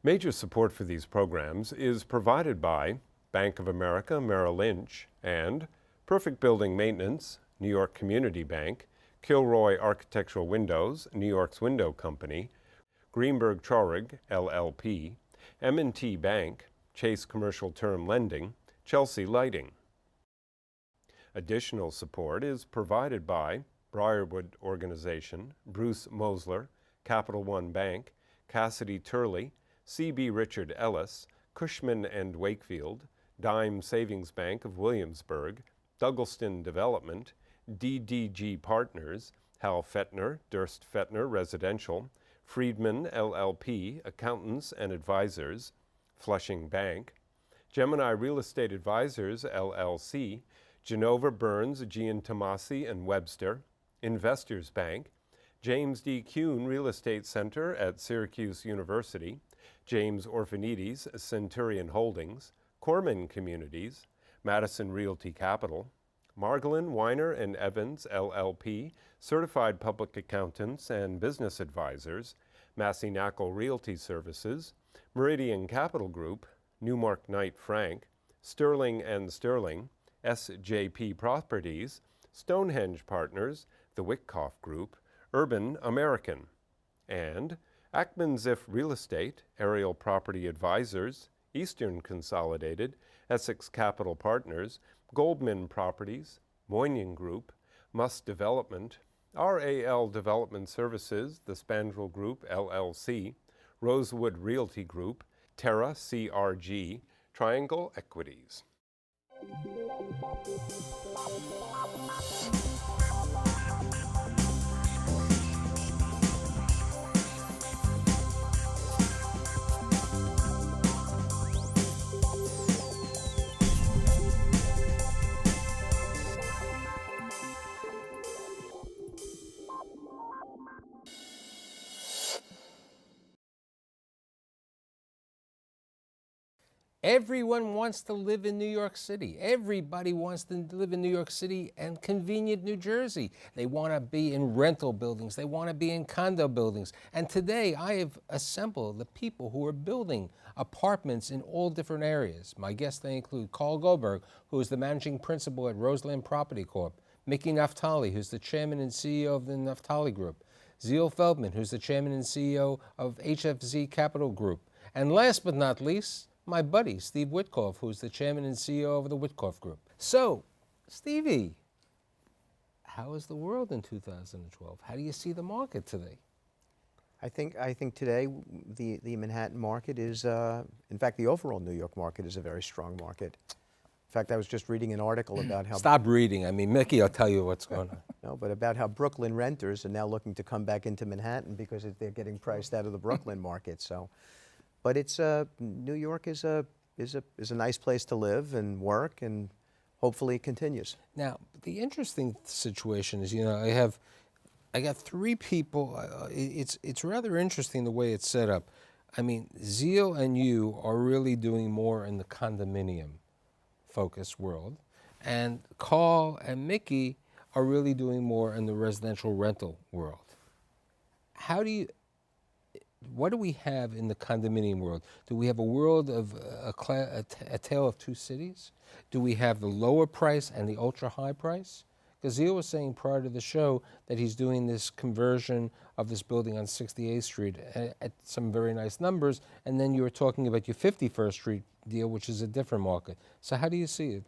Major support for these programs is provided by Bank of America Merrill Lynch and Perfect Building Maintenance, New York Community Bank, Kilroy Architectural Windows, New York's Window Company, Greenberg Traurig, LLP, M&T Bank, Chase Commercial Term Lending, Chelsea Lighting. Additional support is provided by Briarwood Organization, Bruce Mosler, Capital One Bank, CASSIDY TURLEY, C.B. Richard Ellis, Cushman & Wakefield, Dime Savings Bank of Williamsburg, Douglaston Development, DDG Partners, Hal Fettner, Durst Fettner Residential, Friedman LLP, Accountants and Advisors, Flushing Bank, Gemini Real Estate Advisors LLC, Genova Burns, Giantomasi and Webster, Investors Bank, James D. Kuhn Real Estate Center at Syracuse University, James Orphanides, Centurion Holdings, Corman Communities, Madison Realty Capital, Margolin, Weiner and Evans, LLP, Certified Public Accountants and Business Advisors, Massey KNAKAL Realty Services, Meridian Capital Group, Newmark Knight Frank, Sterling and Sterling, SJP Properties, Stonehenge Partners, the Witkoff Group, Urban American, and Ackman Ziff Real Estate, Aerial Property Advisors, Eastern Consolidated, Essex Capital Partners, Goldman Properties, Moynihan Group, Muss Development, RAL Development Services, the Spandrel Group, LLC, Rosewood Realty Group, TERRA CRG, Triangle Equities. Everyone wants to live in New York City. Everybody wants to live in New York City and convenient New Jersey. They want to be in rental buildings. They want to be in condo buildings. And today I have assembled the people who are building apartments in all different areas. My guests, they include Carl Goldberg, who is the managing principal at Roseland Property Corp., Mickey Naftali, who's the chairman and CEO of the Naftali Group, Zeal Feldman, who's the chairman and CEO of HFZ Capital Group, and last but not least, my buddy, Steve Witkoff, who's the chairman and CEO of the Witkoff Group. So, Stevie, how is the world in 2012? How do you see the market today? I think today the Manhattan market is, in fact, the overall New York market is a very strong market. In fact, I was just reading an article about how... Stop reading. I mean, Mickey will tell you what's going on. No, but about how Brooklyn renters are now looking to come back into Manhattan because they're getting priced out of the Brooklyn market. So. But it's New York is a nice place to live and work, and hopefully it continues. Now, the interesting situation is, you know, I got three people. It's rather interesting the way it's set up. I mean, Zeal and you are really doing more in the condominium focused world, and Carl and Mickey are really doing more in the residential rental world. What do we have in the condominium world? Do we have a world of a tale of two cities? Do we have the lower price and the ultra high price? Because Zeal was saying prior to the show that he's doing this conversion of this building on 68th Street at some very nice numbers, and then you were talking about your 51st Street deal, which is a different market. So how do you see it,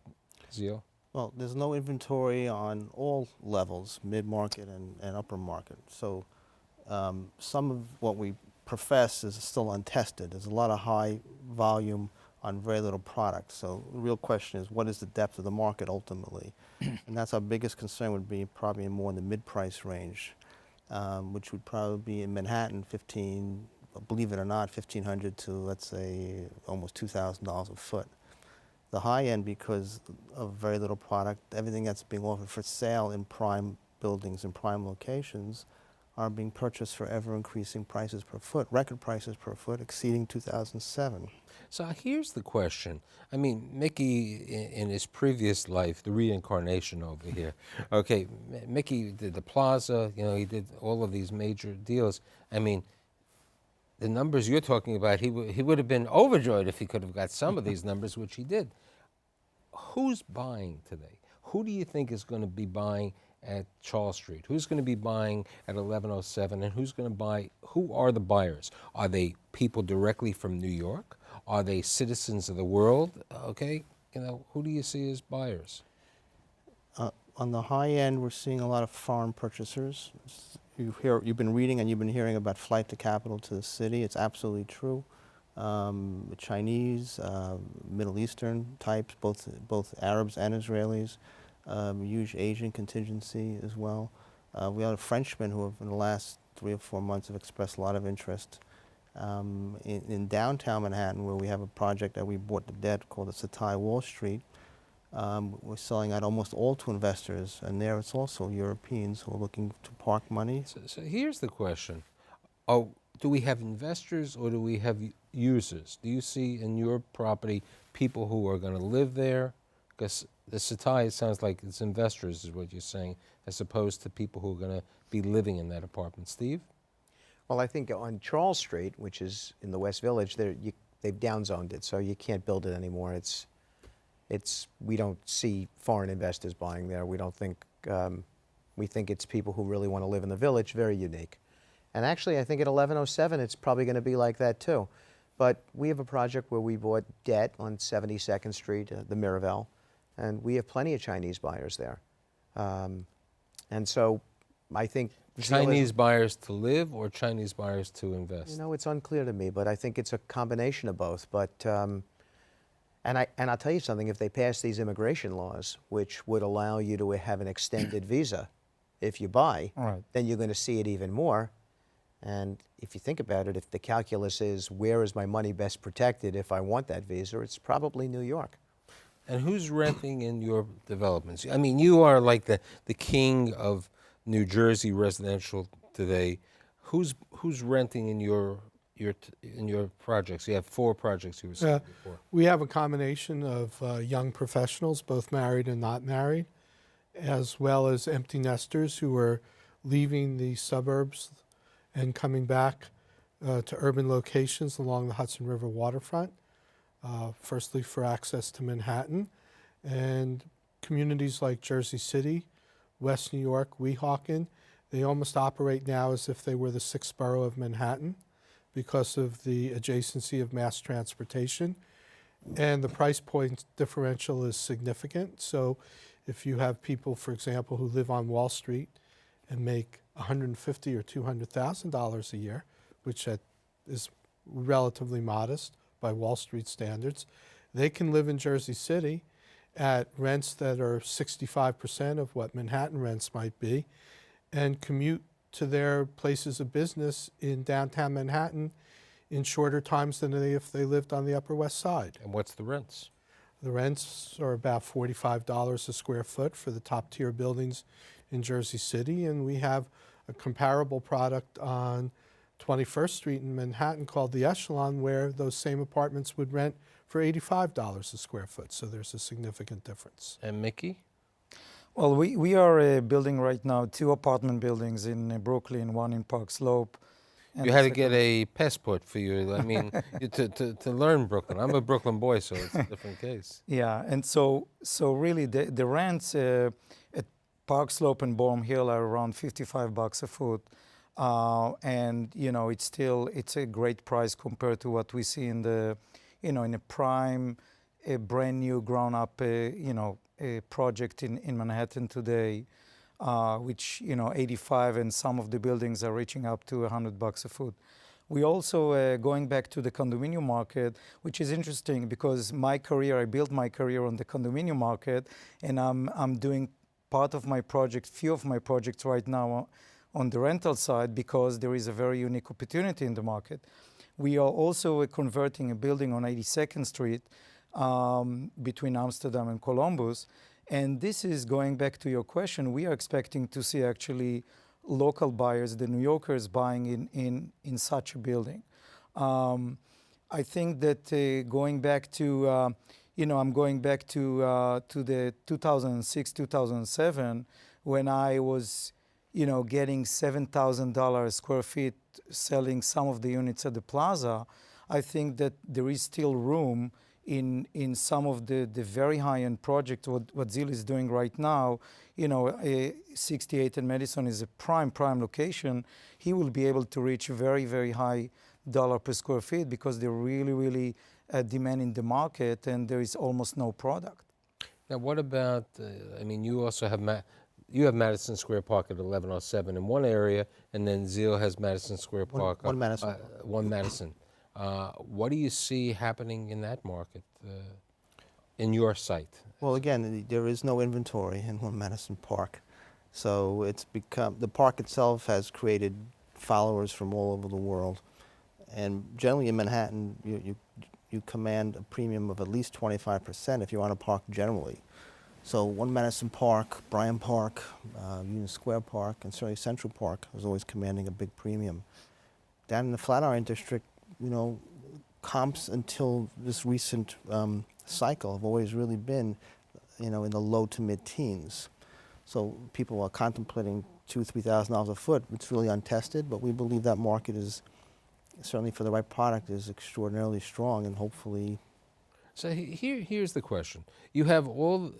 Zeal? Well, there's no inventory on all levels, mid-market and upper market. So some of what we profess is still untested. There's a lot of high volume on very little product. So the real question is, what is the depth of the market ultimately? And that's our biggest concern, would be probably more in the mid-price range, which would probably be in Manhattan, believe it or not, $1,500 to, let's say, almost $2,000 a foot. The high end, because of very little product, everything that's being offered for sale in prime buildings and prime locations are being purchased for ever-increasing prices per foot, record prices per foot exceeding 2007. So here's the question. I mean, Mickey, in his previous life, the reincarnation over here, okay, Mickey did the Plaza, you know, he did all of these major deals. I mean, the numbers you're talking about, he would have been overjoyed if he could have got some of these numbers, which he did. Who's buying today? Who do you think is going to be buying at Charles Street? Who's going to be buying at 1107? And who's going to buy? Who are the buyers? Are they people directly from New York? Are they citizens of the world? Okay, you know, who do you see as buyers? On the high end, we're seeing a lot of foreign purchasers. You've been reading and you've been hearing about flight to capital to the city. It's absolutely true. Chinese, Middle Eastern types, both Arabs and Israelis, huge Asian contingency as well. We have Frenchmen who have, in the last 3 or 4 months, have expressed a lot of interest. In downtown Manhattan, where we have a project that we bought the debt called the CENTURION Wall Street, we're selling out almost all to investors, and there it's also Europeans who are looking to park money. So here's the question. Oh, do we have investors or do we have users? Do you see in your property people who are going to live there? Because the CETI, it sounds like it's investors is what you're saying, as opposed to people who are going to be living in that apartment. Steve? Well, I think on Charles Street, which is in the West Village, they've downzoned it, so you can't build it anymore. We don't see foreign investors buying there. We don't think, we think it's people who really want to live in the village, very unique. And actually, I think at 1107, it's probably going to be like that too. But we have a project where we bought debt on 72nd Street, the Miraval, and we have plenty of Chinese buyers there. And so I think Chinese buyers to live or Chinese buyers to invest? You know, it's unclear to me, but I think it's a combination of both. But and I'll tell you something, if they pass these immigration laws, which would allow you to have an extended visa if you buy, Right. then you're going to see it even more. And if you think about it, if the calculus is where is my money best protected if I want that visa, it's probably New York. And who's renting in your developments? I mean, you are like the king of New Jersey residential today. Who's renting in your projects? You have 4 projects you were saying before. We have a combination of young professionals, both married and not married, as well as empty nesters who are leaving the suburbs and coming back to urban locations along the Hudson River waterfront, firstly for access to Manhattan, and communities like Jersey City, West New York, Weehawken, they almost operate now as if they were the 6th borough of Manhattan because of the adjacency of mass transportation. And the price point differential is significant. So if you have people, for example, who live on Wall Street and make $150,000 or $200,000 a year, which is relatively modest by Wall Street standards, they can live in Jersey City at rents that are 65% of what Manhattan rents might be and commute to their places of business in downtown Manhattan in shorter times than if they lived on the Upper West Side. And what's the rents? The rents are about $45 a square foot for the top tier buildings in Jersey City, and we have a comparable product on 21st Street in Manhattan called the Echelon, where those same apartments would rent for $85 a square foot. So there's a significant difference. And Mickey? Well, we are building right now 2 apartment buildings in Brooklyn, 1 in Park Slope. and You the had to second- get a passport for you. I mean, to learn Brooklyn. I'm a Brooklyn boy, so it's a different case. Yeah, and so really the rents at Park Slope and Boerum Hill are around $55 a foot. And you know, it's a great price compared to what we see in the, in a prime, a brand new grown up, a project in Manhattan today, which 85, and some of the buildings are reaching up to $100 a foot. We also going back to the condominium market, which is interesting because I built my career on the condominium market, and I'm doing part of my project, few of my projects right now on the rental side because there is a very unique opportunity in the market. We are also converting a building on 82nd Street between Amsterdam and Columbus. And this is going back to your question. We are expecting to see actually local buyers, the New Yorkers, buying in such a building. I think that going back to, I'm going back to the 2006, 2007, when I was you know, getting $7,000 a square feet, selling some of the units at the plaza, I think that there is still room in some of the very high-end projects, what Zil is doing right now. You know, 68 and Madison is a prime location. He will be able to reach very, very high dollar per square feet because they're really demanding the market, and there is almost no product. Now, what about, I mean, you also have you have Madison Square Park at 1107 in one area, and then Zil has Madison Square Park. One Madison. One Madison. What do you see happening in that market, in your site? Well, again, there is no inventory in One Madison Park. So it's become, the park itself has created followers from all over the world. And generally in Manhattan, you command a premium of at least 25% if you want to park generally. So One Madison Park, Bryant Park, Union Square Park, and certainly Central Park was always commanding a big premium. Down in the Flatiron District, you know, comps until this recent cycle have always really been, you know, in the low to mid-teens. So people are contemplating $2,000, $3,000 a foot. It's really untested, but we believe that market is, certainly for the right product, is extraordinarily strong, and hopefully. So here's the question. You have all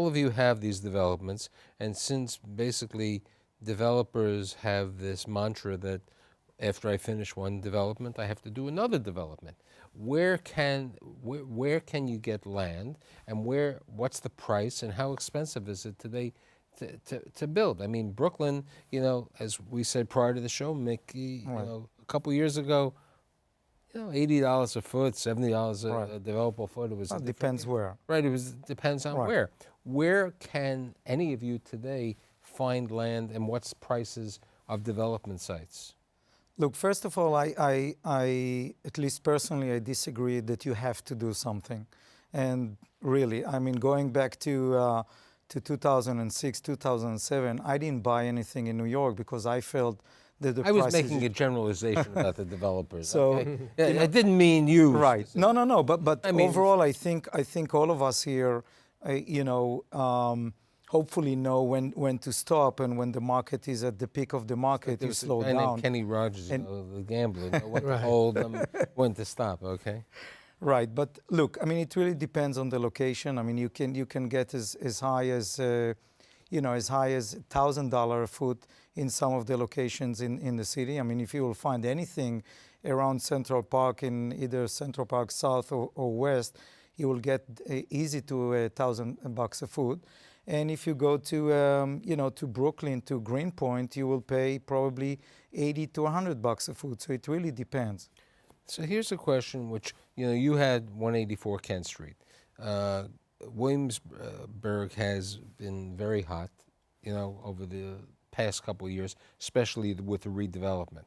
of you have these developments, and since basically developers have this mantra that after I finish one development, I have to do another development. Where can you get land, and what's the price, and how expensive is it today to build? I mean, Brooklyn, you know, as we said prior to the show, Mickey, you know, a couple years ago, you know, $80 a foot, $70 a developable foot. It was Depends where. Right. Depends on where. Where can any of you today find land, and what's prices of development sites? Look, first of all, I at least personally, I disagree that you have to do something. And really, I mean, going back to 2006, 2007, I didn't buy anything in New York because I felt that the I was prices- making a generalization about the developers. So, okay? I didn't mean you. Right. specifically. No. But I mean, overall, I think all of us here, you know, hopefully know when to stop, and when the market is at the peak of the market, there you was slow a guy named down. Kenny Rogers, you And- know, the gambler, you know, when to Right. hold them, when to stop. Okay. Right, but look, I mean, it really depends on the location. I mean, you can get as high as, you know, as high as $1,000 a foot in some of the locations in the city. I mean, if you will find anything around Central Park, in either Central Park South or West, you will get easy to $1,000 a foot. And if you go to, you know, to Brooklyn, to Greenpoint, you will pay probably $80 to $100 a foot. So it really depends. So here's a question which, you know, you had 184 Kent Street. Williamsburg has been very hot, you know, over the past couple of years, especially with the redevelopment.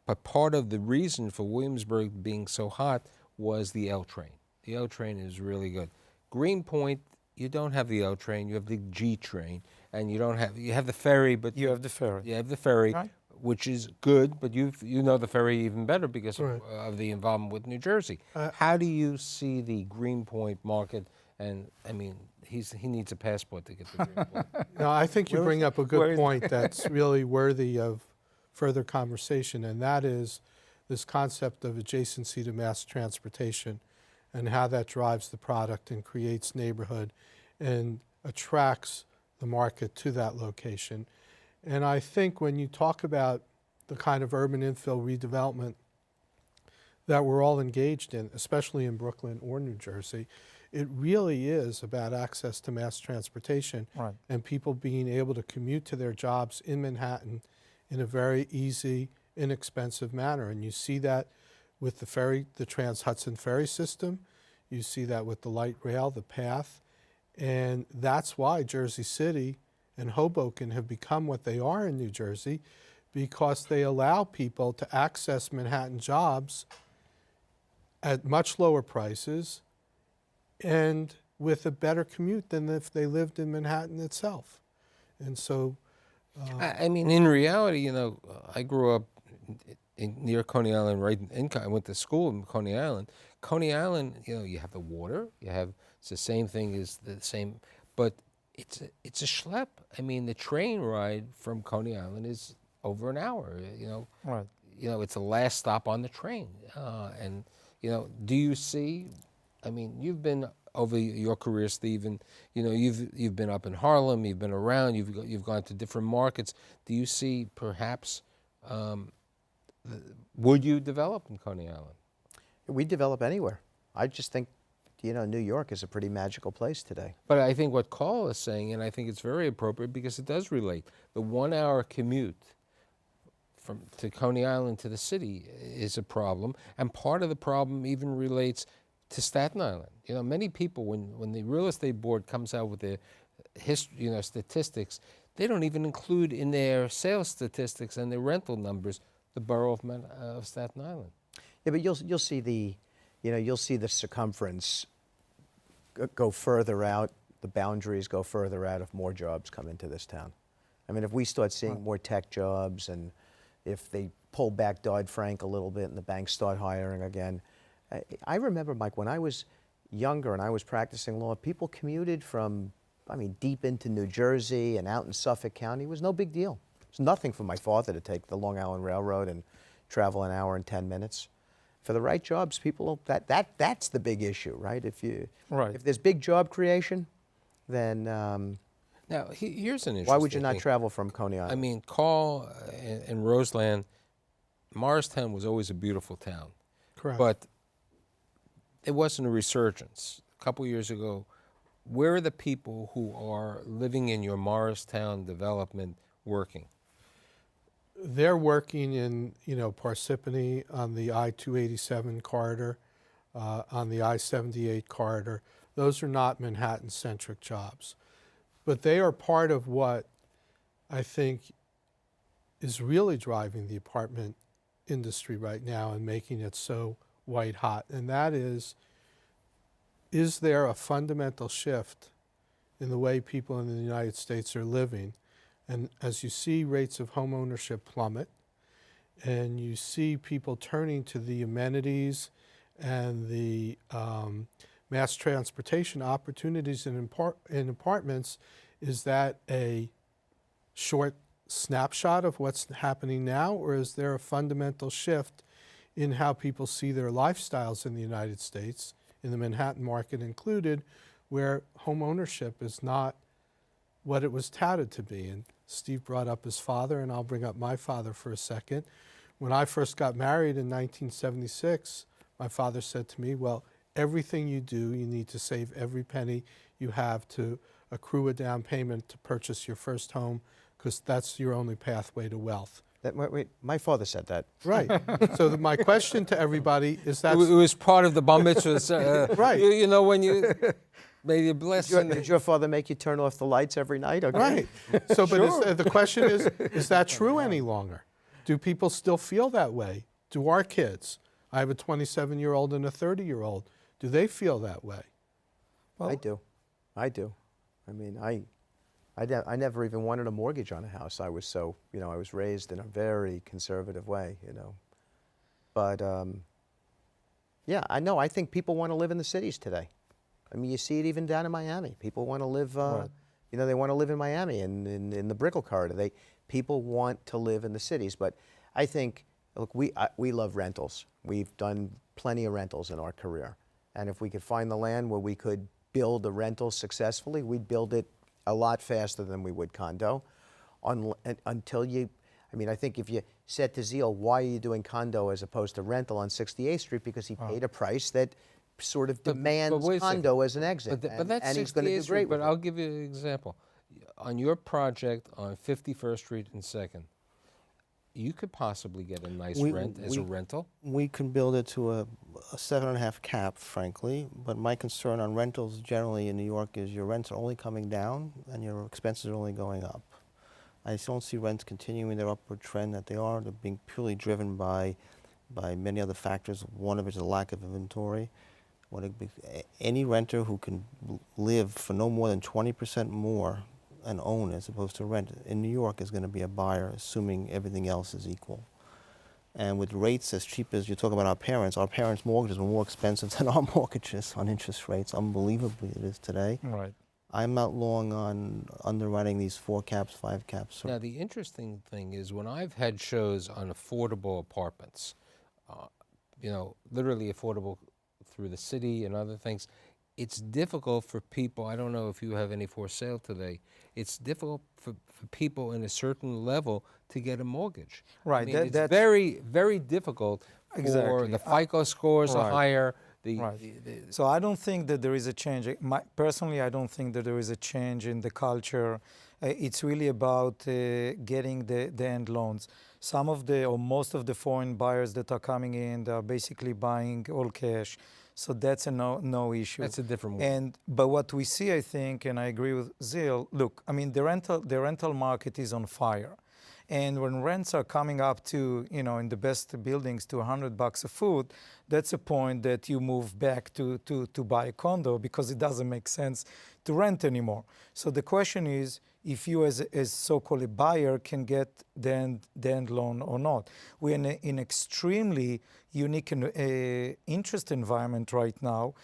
But part of the reason for Williamsburg being so hot was the L train. The L train is really good. Greenpoint, you don't have the L train, you have the G train, and you have the ferry, but You have the ferry. you have the ferry, Right. which is good, but you know the ferry even better because Right. of the involvement with New Jersey. How do you see the Greenpoint market? And I mean, he needs a passport to get to Greenpoint. No, I think you bring up a where good is- point that's really worthy of further conversation, and that is this concept of adjacency to mass transportation and how that drives the product and creates neighborhood and attracts the market to that location. And I think when you talk about the kind of urban infill redevelopment that we're all engaged in, especially in Brooklyn or New Jersey, it really is about access to mass transportation Right. and people being able to commute to their jobs in Manhattan in a very easy, inexpensive manner. And you see that with the ferry, the Trans-Hudson ferry system. You see that with the light rail, the PATH. And that's why Jersey City and Hoboken have become what they are in New Jersey, because they allow people to access Manhattan jobs at much lower prices and with a better commute than if they lived in Manhattan itself. And so, I mean, in reality, you know, I grew up near Coney Island, I went to school in Coney Island. Coney Island, you know, you have the water, it's the same thing as the same, but it's a schlep. I mean, the train ride from Coney Island is over an hour. Right. It's the last stop on the train. And do you see? I mean, you've been over your career, Steve, and you've been up in Harlem. You've been around. You've gone to different markets. Do you see perhaps? Would you develop in Coney Island? We develop anywhere. I just think, New York is a pretty magical place today. But I think what Carl is saying, and I think it's very appropriate because it does relate, the 1 hour commute to Coney Island to the city is a problem, and part of the problem even relates to Staten Island. Many people, when the real estate board comes out with their statistics, they don't even include in their sales statistics and their rental numbers the borough of Staten Island. Yeah, but you'll see the circumference go further out, the boundaries go further out if more jobs come into this town. I mean, if we start seeing more tech jobs, and if they pull back Dodd-Frank a little bit and the banks start hiring again. I remember, Mike, when I was younger and I was practicing law, people commuted from, deep into New Jersey and out in Suffolk County. It was no big deal. It's nothing for my father to take the Long Island Railroad and travel an hour and 10 minutes. For the right jobs, people, that's the big issue, right? If there's big job creation, then now here's an interesting why would you not thing. travel from Coney Island? I mean, Carl and Roseland, Morristown was always a beautiful town. Correct. But there wasn't a resurgence. A couple years ago, where are the people who are living in your Morristown development working? They're working in, Parsippany on the I-287 corridor, on the I-78 corridor. Those are not Manhattan-centric jobs. But they are part of what I think is really driving the apartment industry right now and making it so white hot. And that is there a fundamental shift in the way people in the United States are living? And as you see rates of home ownership plummet, and you see people turning to the amenities and the mass transportation opportunities in apartments, is that a short snapshot of what's happening now, or is there a fundamental shift in how people see their lifestyles in the United States, in the Manhattan market included, where home ownership is not what it was touted to be? And Steve brought up his father, and I'll bring up my father for a second. When I first got married in 1976, my father said to me, well, everything you do, you need to save every penny you have to accrue a down payment to purchase your first home, because that's your only pathway to wealth. Wait, my father said that. Right. So my question to everybody is that... It was part of the bar mitzvah. Right. When you made your blessing. Did your father make you turn off the lights every night? Okay. Right. So, but the question is that true any longer? Do people still feel that way? Do our kids? I have a 27-year-old and a 30-year-old. Do they feel that way? Well, I do. I mean, I never even wanted a mortgage on a house. I was so, I was raised in a very conservative way, But, yeah, I know. I think people want to live in the cities today. I mean, you see it even down in Miami. People want to live, they want to live in Miami and in the Brickell corridor. People want to live in the cities. But I think, look, we love rentals. We've done plenty of rentals in our career. And if we could find the land where we could build a rental successfully, we'd build it a lot faster than we would condo. Until I think if you said to Zeal, why are you doing condo as opposed to rental on 68th Street? Because he paid a price that sort of demands condo as an exit. But that's and he's going to do great with But it. I'll give you an example. On your project on 51st Street and 2nd, you could possibly get a nice rent as a rental. We can build it to a 7.5 cap, frankly, but my concern on rentals generally in New York is your rents are only coming down and your expenses are only going up. I just don't see rents continuing their upward trend that they are. They're being purely driven by many other factors. One of it is a lack of inventory. Any renter who can live for no more than 20% more and own as opposed to rent in New York is going to be a buyer, assuming everything else is equal. And with rates as cheap as you're talking about our parents' mortgages were more expensive than our mortgages on interest rates. Unbelievably, it is today. Right. I'm not long on underwriting these 4 caps, 5 caps. Now, the interesting thing is when I've had shows on affordable apartments, you know, literally affordable through the city and other things, it's difficult for people, I don't know if you have any for sale today, it's difficult for people in a certain level to get a mortgage. Right, I mean, it's that's very, very difficult for Exactly. the FICO scores are Right. higher. Right. So I don't think that there is a change. Personally, I don't think that there is a change in the culture. It's really about getting the end loans. Some of the, or most of the foreign buyers that are coming in, they are basically buying all cash. So that's a no issue. That's a different one. But what we see, I think, and I agree with Zil, look, I mean, the rental market is on fire. And when rents are coming up to, you know, in the best buildings to $100 a foot, that's a point that you move back to buy a condo because it doesn't make sense to rent anymore. So the question is, if you as so-called a buyer can get the end loan or not. We're in an extremely unique interest environment right now.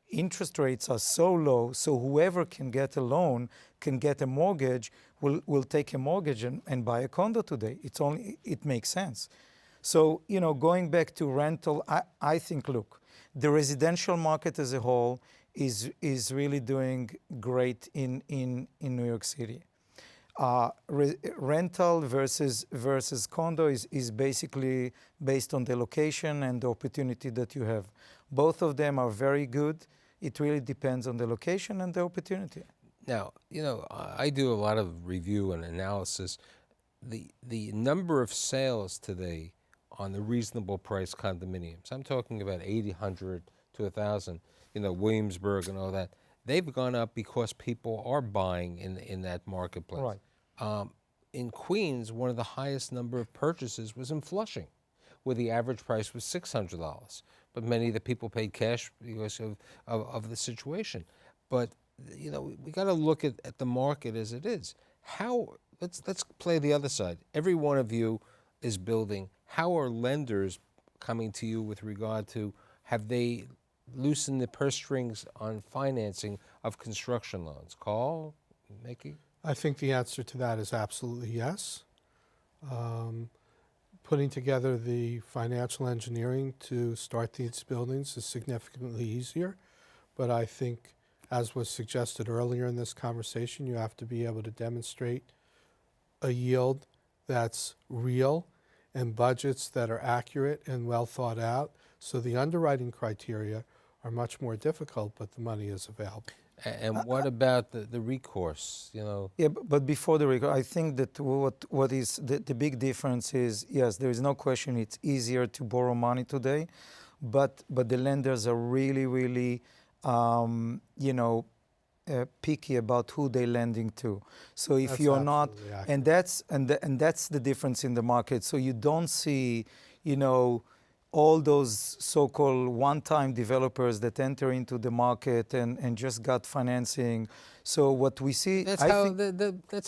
Interest rates are so low, so whoever can get a loan, can get a mortgage, will take a mortgage and buy a condo today. It makes sense. So, you know, going back to rental, I think, look, the residential market as a whole is really doing great in New York City. Rental versus condo is basically based on the location and the opportunity that you have. Both of them are very good. It really depends on the location and the opportunity. Now, you know, I do a lot of review and analysis. The number of sales today on the reasonable price condominiums, I'm talking about 800 to 1,000, you know, Williamsburg and all that, they've gone up because people are buying in that marketplace. Right. In Queens, one of the highest number of purchases was in Flushing, where the average price was $600. But many of the people paid cash because of the situation. But, you know, we got to look at the market as it is. Let's play the other side. Every one of you is building. How are lenders coming to you with regard to, have they loosened the purse strings on financing of construction loans? Carl, Mickey? I think the answer to that is absolutely yes. Putting together the financial engineering to start these buildings is significantly easier, but I think, as was suggested earlier in this conversation, you have to be able to demonstrate a yield that's real and budgets that are accurate and well thought out. So the underwriting criteria are much more difficult, but the money is available. And what about the recourse, you know? Yeah, but before the recourse, I think that what is the big difference is, yes, there is no question it's easier to borrow money today, but the lenders are really, really, you know, picky about who they're lending to. So if That's you're not, absolutely accurate. and that's the difference in the market. So you don't see, you know, all those so-called one-time developers that enter into the market and just got financing. So what we see, That's I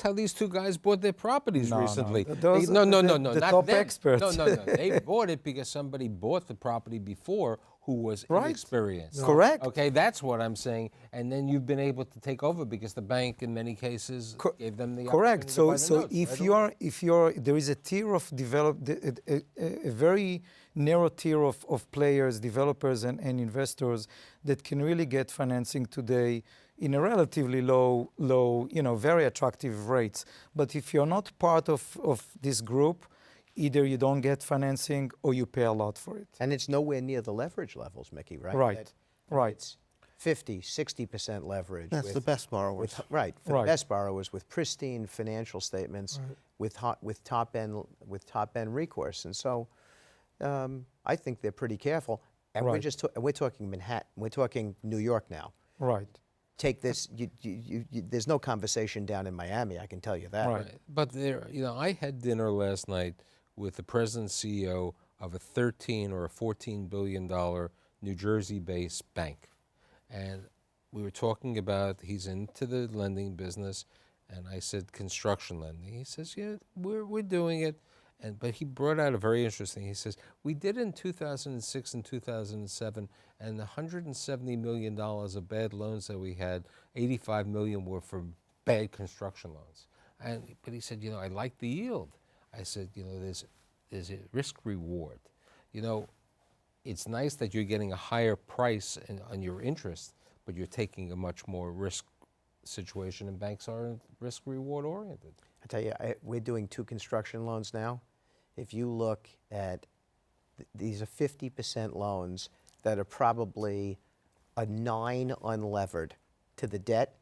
how these two guys bought their properties No, no. recently. Those No, are no, the not top them. experts. No. They bought it because somebody bought the property before who was Right. inexperienced. No. Correct. Okay, that's what I'm saying. And then you've been able to take over because the bank, in many cases, gave them the correct. opportunity to So buy the so notes, if you're there is a tier of a very narrow tier of players, developers and investors that can really get financing today in a relatively low, you know, very attractive rates. But if you're not part of this group, either you don't get financing or you pay a lot for it. And it's nowhere near the leverage levels, Mickey, right? Right, right. It's 50, 60% leverage. That's the best borrowers. Right, for Right. the best borrowers with pristine financial statements, with top end recourse. And so I think they're pretty careful. And Right. we're talking Manhattan. We're talking New York now. Right. Take this. There's no conversation down in Miami. I can tell you that. Right. But there, you know, I had dinner last night with the president and CEO of a 13 or a $14 billion New Jersey-based bank. And we were talking about, he's into the lending business, and I said construction lending. He says, yeah, we're doing it. But he brought out a very interesting, he says, we did in 2006 and 2007, and the $170 million of bad loans that we had, 85 million were for bad construction loans. But he said, you know, I like the yield. I said, you know, there's a risk reward. You know, it's nice that you're getting a higher price on your interest, but you're taking a much more risk situation, and banks are risk reward oriented. I tell you, we're doing 2 construction loans now. If you look at, these are 50% loans that are probably a 9 unlevered to the debt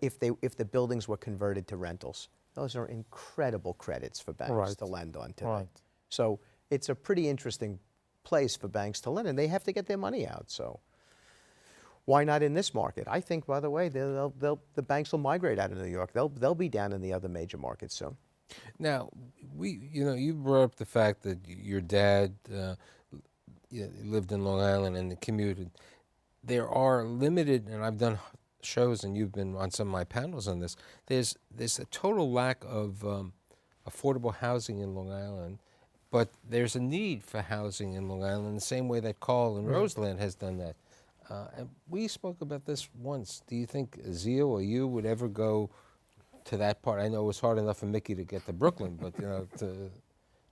if the buildings were converted to rentals. Those are incredible credits for banks to lend on today. Right. So it's a pretty interesting place for banks to lend, and they have to get their money out. So why not in this market? I think, by the way, the banks will migrate out of New York. They'll be down in the other major markets soon. Now, you know, you brought up the fact that your dad lived in Long Island and commuted. There are limited, and I've done shows, and you've been on some of my panels on this. There's a total lack of affordable housing in Long Island, but there's a need for housing in Long Island the same way that Carl and Roseland has done that. And we spoke about this once. Do you think Zio or you would ever go to that part? I know it was hard enough for Mickey to get to Brooklyn, but you know,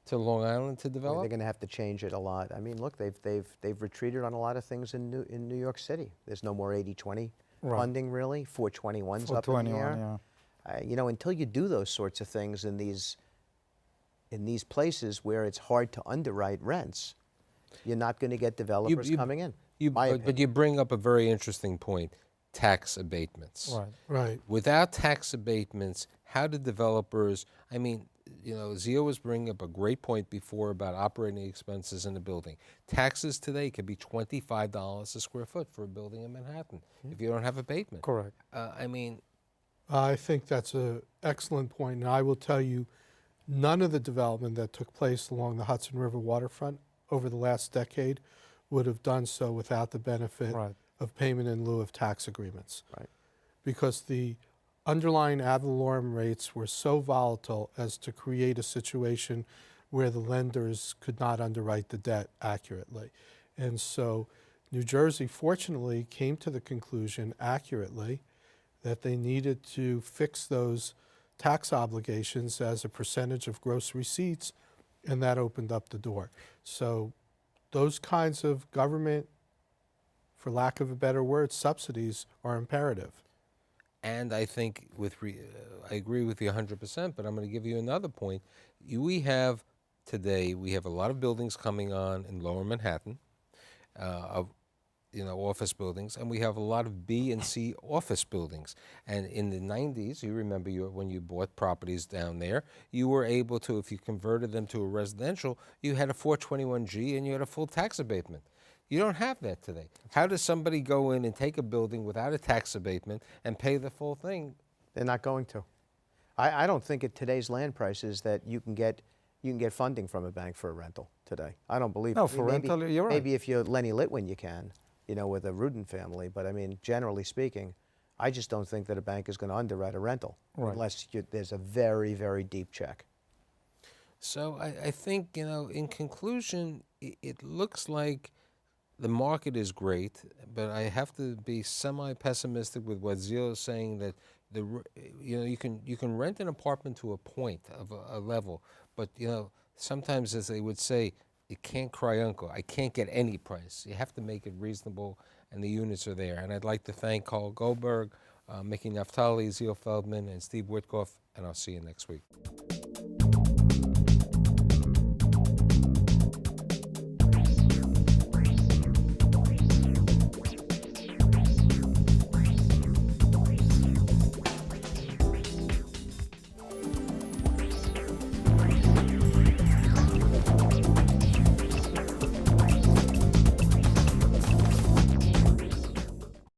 to Long Island to develop. They're going to have to change it a lot. I mean, look, they've retreated on a lot of things in New York City. There's no more 80-20 funding really. 421's up in the air. Yeah. You know, until you do those sorts of things in these places where it's hard to underwrite rents, you're not going to get developers coming in. But you bring up a very interesting point, tax abatements. Right. Right. Without tax abatements, how do developers, I mean, you know, Zio was bringing up a great point before about operating expenses in a building. Taxes today could be $25 a square foot for a building in Manhattan if you don't have abatement. Correct. I mean, I think that's an excellent point, and I will tell you, none of the development that took place along the Hudson River waterfront over the last decade would have done so without the benefit of payment in lieu of tax agreements. Right. Because the underlying ad valorem rates were so volatile as to create a situation where the lenders could not underwrite the debt accurately. And so New Jersey, fortunately, came to the conclusion accurately that they needed to fix those tax obligations as a percentage of gross receipts, and that opened up the door. So those kinds of government, for lack of a better word, subsidies are imperative. and I think I agree with you 100%, but I'm going to give you another point. We have today, we have a lot of buildings coming on in Lower Manhattan, office buildings, and we have a lot of B and C office buildings. And in the 90s, you remember when you bought properties down there, you were able to, if you converted them to a residential, you had a 421G and you had a full tax abatement. You don't have that today. How does somebody go in and take a building without a tax abatement and pay the full thing? They're not going to. I don't think at today's land prices that you can get funding from a bank for a rental today. I don't believe. No, I mean, for rental, you're right. Maybe if you're Lenny Litwin, you can, with a Rudin family. But I mean, generally speaking, I just don't think that a bank is going to underwrite a rental unless there's a very, very deep check. So I think, in conclusion, it looks like the market is great, but I have to be semi-pessimistic with what Zio is saying, that you can rent an apartment to a point of a level, but sometimes, as they would say, you can't cry uncle. I can't get any price. You have to make it reasonable, and the units are there. And I'd like to thank Carl Goldberg, Mickey Naftali, Zio Feldman, and Steve Witkoff, and I'll see you next week.